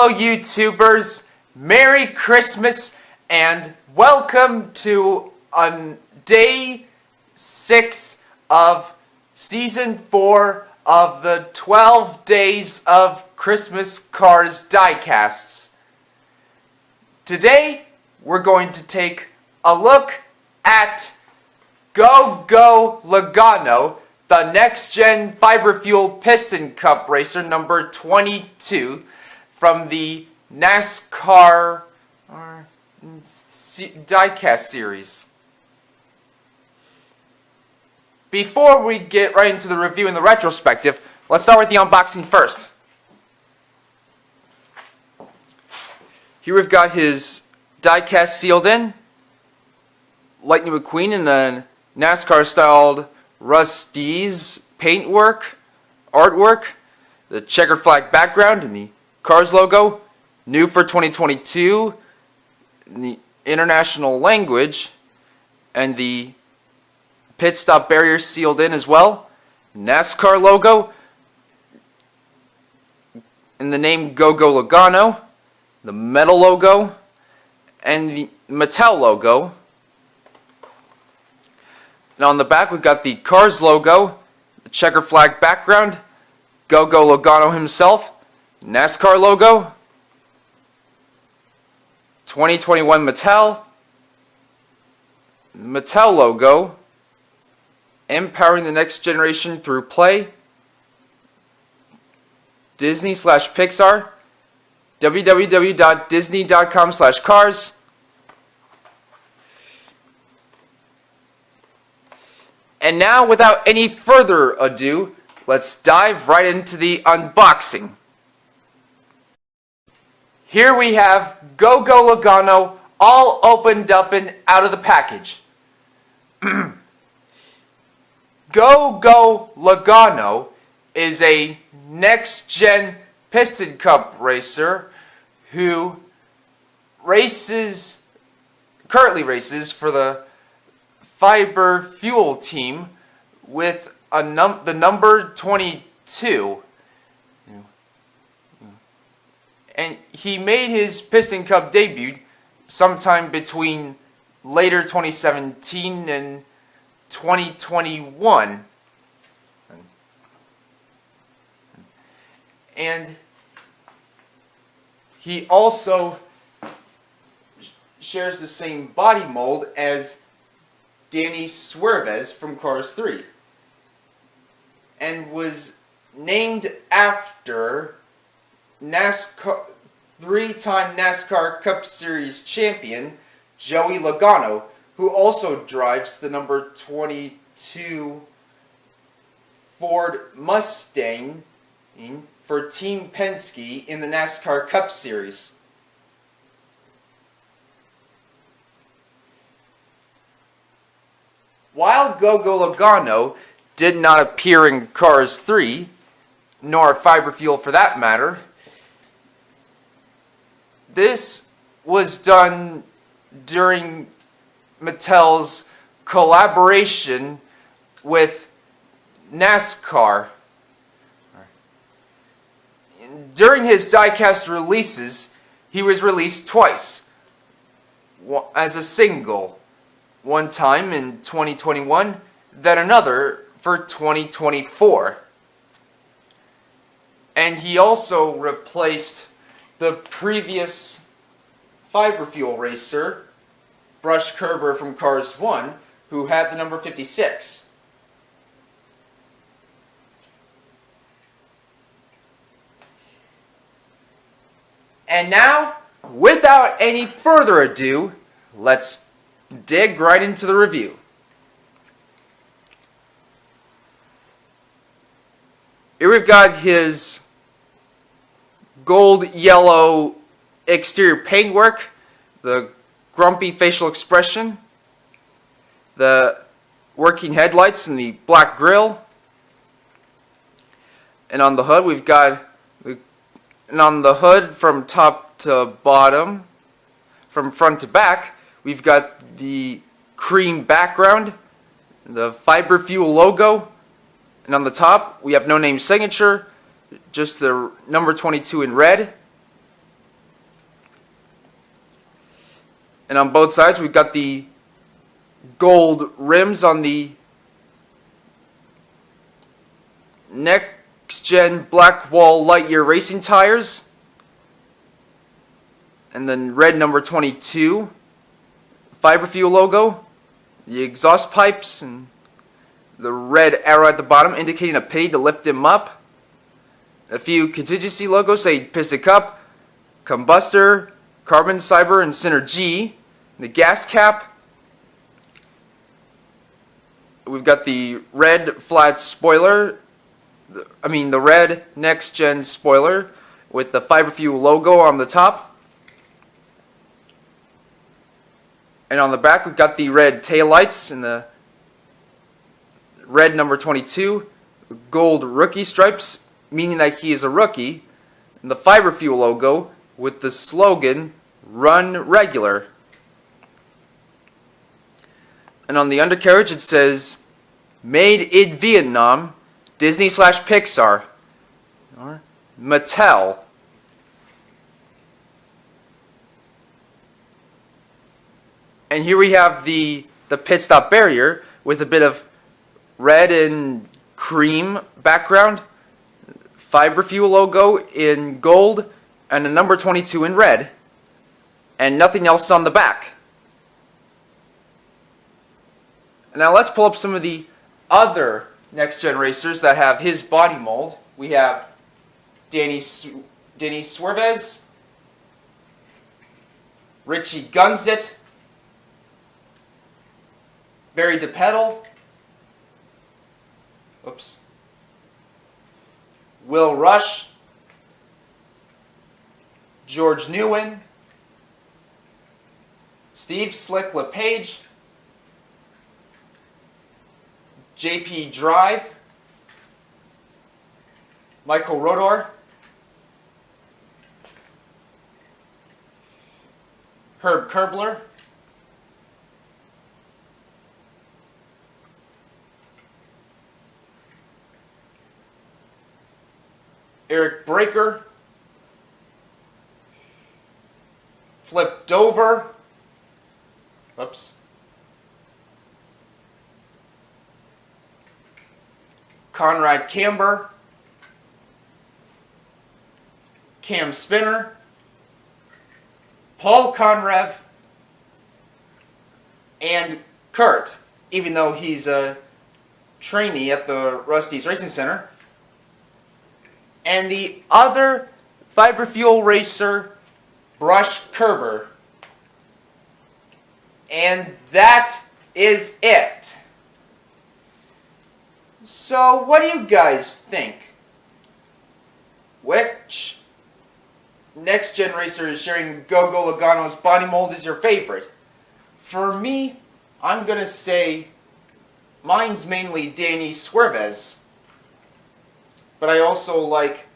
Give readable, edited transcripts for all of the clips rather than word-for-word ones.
fellow YouTubers, Merry Christmas and welcome to day 6 of Season 4 of the 12 Days of Christmas Cars diecasts. Today, we're going to take a look at Gogo Logano, the next-gen fiberfuel piston cup racer number 22 from the NASCAR diecast series. Before we get right into the review and the retrospective, let's start with the unboxing first. Here we've got his diecast sealed in, Lightning McQueen in a NASCAR-styled Rusty's paintwork, artwork, the checker flag background and the Cars logo, new for 2022, in the international language, and the pit stop barrier sealed in as well, NASCAR logo, and the name Gogo Logano, the metal logo, and the Mattel logo. And on the back we've got the Cars logo, the checker flag background, Gogo Logano himself, NASCAR logo, 2021 Mattel logo, empowering the next generation through play, Disney/Pixar, www.disney.com/cars. And now, without any further ado, let's dive right into the unboxing. Here we have Gogo Logano all opened up and out of the package. Gogo Logano is a next-gen piston cup racer who currently races for the fiberfuel team with the number 22. And he made his piston cup debut sometime between later 2017 and 2021. And he also shares the same body mold as Danny Swerves from Cars 3 and was named after NASCAR, three-time NASCAR Cup Series champion Joey Logano, who also drives the number 22 Ford Mustang for Team Penske in the NASCAR Cup Series. While Gogo Logano did not appear in Cars 3, nor fiberfuel for that matter, this was done during Mattel's collaboration with NASCAR. During his diecast releases, he was released twice as a single, one time in 2021, then another for 2024. And he also replaced the previous fiberfuel racer, Brush Kerber from Cars 1, who had the number 56. And now, without any further ado, let's dig right into the review. Here we've got his gold-yellow exterior paintwork, the grumpy facial expression, the working headlights and the black grille. And on the hood we've got, and on the hood from top to bottom, from front to back, we've got the cream background, the fiberfuel logo, and on the top we have no name signature, just the number 22 in red. And on both sides we've got the gold rims on the nextgen Blackwall Lightyear racing tires. And then red number 22 fiberfuel logo, the exhaust pipes, and the red arrow at the bottom indicating a pity to lift him up. A few contingency logos say pistoncup, combustor, carbon cyber, and Synergy. The gas cap. We've got the red flat spoiler, the red next gen spoiler with the fiberfuel logo on the top. And on the back we've got the red taillights and the red number 22, gold rookie stripes, meaning that he is a rookie, and the fiberfuel logo with the slogan, "Run Regular." And on the undercarriage it says, "Made in Vietnam, Disney/Pixar, or Mattel." And here we have the pit stop barrier with a bit of red and cream background, fiberfuel logo in gold, and a number 22 in red, and nothing else on the back. Now let's pull up some of the other next gen racers that have his body mold. We have Denis Suarez, Richie Gunzit, Barry DePedal, Will Rush, George Newen, Steve Slick LePage, JP Drive, Michael Rodor, Herb Kerbler, Eric Breaker, Flip Dover, Conrad Camber, Cam Spinner, Paul Conrev, and Kurt, even though he's a trainee at the Rusty's Racing Center. And the other fiberfuel racer, Brush Kerber. And that is it. So what do you guys think? Which next gen racer is sharing Gogo Logano's body mold is your favorite? For me, I'm gonna say mine's mainly Danny Suarez. But I also like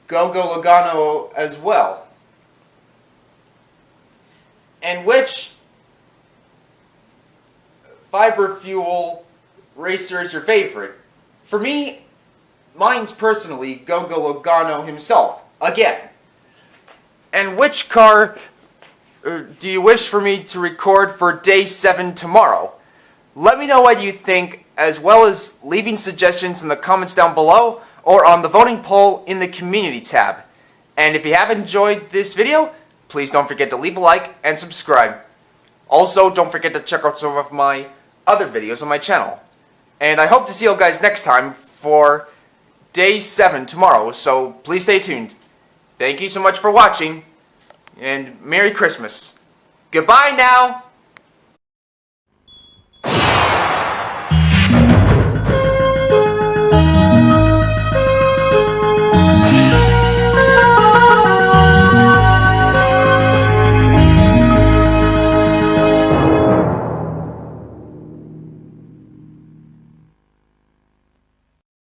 Gogo Logano as well. And which fiberfuel racer is your favorite? For me, mine's personally Gogo Logano himself, again. And which car do you wish for me to record for day 7 tomorrow? Let me know what you think, as well as leaving suggestions in the comments down below or on the voting poll in the community tab. And if you have enjoyed this video, please don't forget to leave a like and subscribe. Also, don't forget to check out some of my other videos on my channel. And I hope to see you guys next time for day 7 tomorrow, so please stay tuned. Thank you so much for watching, and Merry Christmas. Goodbye now!